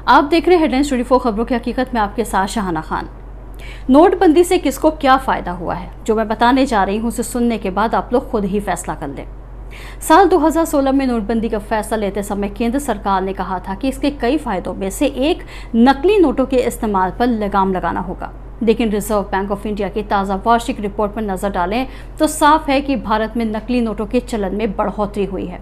आप देख रहे हैं हेडलाइंस 24 खबरों की हकीकत में आपके साथ शाहाना खान। नोटबंदी से किसको क्या फायदा हुआ है, जो मैं बताने जा रही हूं, उसे सुनने के बाद आप लोग खुद ही फैसला कर लें। साल 2016 में नोटबंदी का फैसला लेते समय केंद्र सरकार ने कहा था कि इसके कई फायदों में से एक नकली नोटों के इस्तेमाल पर लगाम लगाना होगा। लेकिन रिजर्व बैंक ऑफ इंडिया की ताज़ा वार्षिक रिपोर्ट पर नजर डालें तो साफ है कि भारत में नकली नोटों के चलन में बढ़ोतरी हुई है।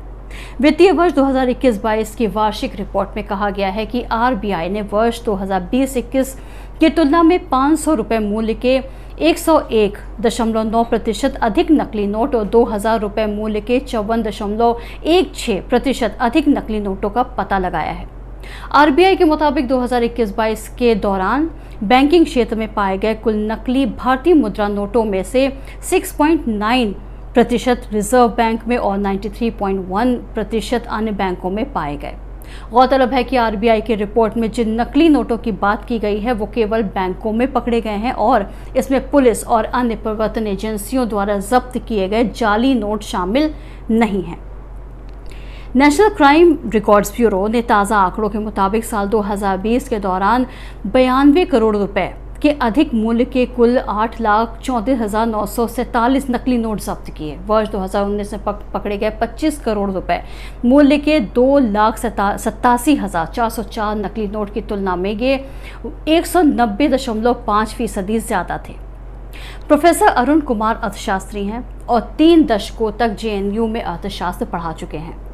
वित्तीय वर्ष 2021-22 की वार्षिक रिपोर्ट में कहा गया है कि आरबीआई ने वर्ष 2020-21 की तुलना में 500 रुपये मूल्य के 101.9% अधिक नकली नोट और 2000 रुपये मूल्य के 54.16% अधिक नकली नोटों का पता लगाया है। आरबीआई के मुताबिक 2021-22 के दौरान बैंकिंग क्षेत्र में पाए गए कुल नकली भारतीय मुद्रा नोटों में से 6.9% रिजर्व बैंक में और 93.1% अन्य बैंकों में पाए गए। गौरतलब है कि आरबीआई की रिपोर्ट में जिन नकली नोटों की बात की गई है वो केवल बैंकों में पकड़े गए हैं और इसमें पुलिस और अन्य प्रवर्तन एजेंसियों द्वारा जब्त किए गए जाली नोट शामिल नहीं हैं। नेशनल क्राइम रिकॉर्ड्स ब्यूरो ने ताज़ा आंकड़ों के मुताबिक साल 2020 के दौरान 92 करोड़ रुपए के अधिक मूल्य के कुल 8,34,947 नकली नोट जब्त किए। वर्ष 2019 में पकड़े गए 25 करोड़ रुपए मूल्य के 2,87,404 नकली नोट की तुलना में ये 190.5% ज़्यादा थे। प्रोफेसर अरुण कुमार अर्थशास्त्री हैं और 3 दशकों तक जेएनयू में अर्थशास्त्र पढ़ा चुके हैं।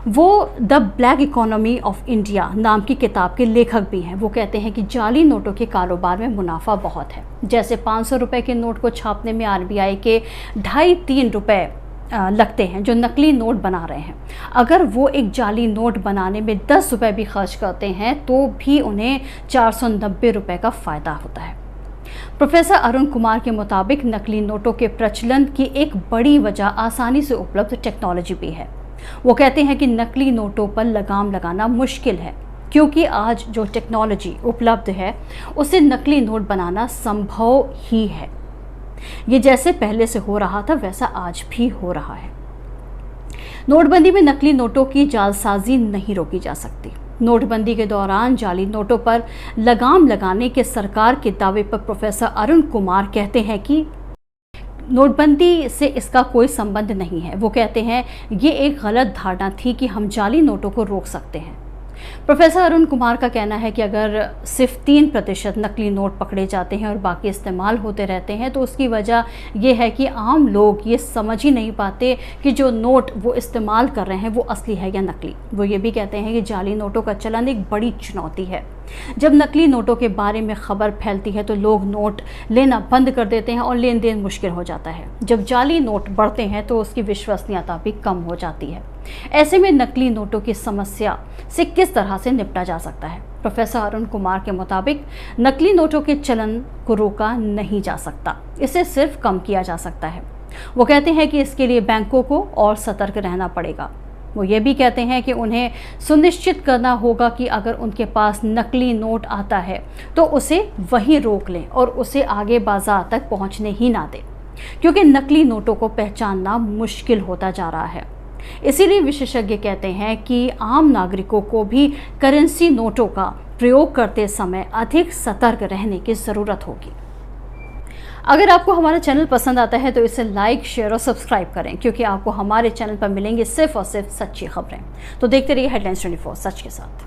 वो the black economy of India नाम की किताब के लेखक भी हैं। वो कहते हैं कि जाली नोटों के कारोबार में मुनाफा बहुत है। जैसे 500 रुपये के नोट को छापने में आरबीआई के 2.5-3 रुपये लगते हैं जो नकली नोट बना रहे हैं। अगर वो एक जाली नोट बनाने में 10 रुपये भी खर्च करते हैं तो भी उन्हें 490 रुपये का फ़ायदा होता है। प्रोफेसर अरुण कुमार के मुताबिक नकली नोटों के प्रचलन की एक बड़ी वजह आसानी से उपलब्ध टेक्नोलॉजी भी है। वो कहते हैं कि नकली नोटों पर लगाम लगाना मुश्किल है क्योंकि आज जो टेक्नोलॉजी उपलब्ध है उससे नकली नोट बनाना संभव ही है। ये जैसे पहले से हो रहा था वैसा आज भी हो रहा है। नोटबंदी में नकली नोटों की जालसाजी नहीं रोकी जा सकती। नोटबंदी के दौरान जाली नोटों पर लगाम लगाने के सरकार के दावे पर प्रोफेसर अरुण कुमार कहते हैं कि नोटबंदी से इसका कोई संबंध नहीं है। वो कहते हैं ये एक गलत धारणा थी कि हम जाली नोटों को रोक सकते हैं। प्रोफेसर अरुण कुमार का कहना है कि अगर सिर्फ 3% नकली नोट पकड़े जाते हैं और बाकी इस्तेमाल होते रहते हैं तो उसकी वजह यह है कि आम लोग ये समझ ही नहीं पाते कि जो नोट वो इस्तेमाल कर रहे हैं वो असली है या नकली। वो ये भी कहते हैं कि जाली नोटों का चलन एक बड़ी चुनौती है। जब नकली नोटों के बारे में खबर फैलती है तो लोग नोट लेना बंद कर देते हैं और लेन देन मुश्किल हो जाता है। जब जाली नोट बढ़ते हैं तो उसकी विश्वसनीयता भी कम हो जाती है। ऐसे में नकली नोटों की समस्या से किस तरह से निपटा जा सकता है? प्रोफेसर अरुण कुमार के मुताबिक नकली नोटों के चलन को रोका नहीं जा सकता, इसे सिर्फ कम किया जा सकता है। वो कहते हैं कि इसके लिए बैंकों को और सतर्क रहना पड़ेगा। वो ये भी कहते हैं कि उन्हें सुनिश्चित करना होगा कि अगर उनके पास नकली नोट आता है तो उसे वहीं रोक लें और उसे आगे बाजार तक पहुंचने ही ना दें, क्योंकि नकली नोटों को पहचानना मुश्किल होता जा रहा है। इसीलिए विशेषज्ञ कहते हैं कि आम नागरिकों को भी करेंसी नोटों का प्रयोग करते समय अधिक सतर्क रहने की ज़रूरत होगी। अगर आपको हमारा चैनल पसंद आता है तो इसे लाइक, शेयर और सब्सक्राइब करें, क्योंकि आपको हमारे चैनल पर मिलेंगे सिर्फ और सिर्फ सच्ची खबरें। तो देखते रहिए हेडलाइंस 24 सच के साथ।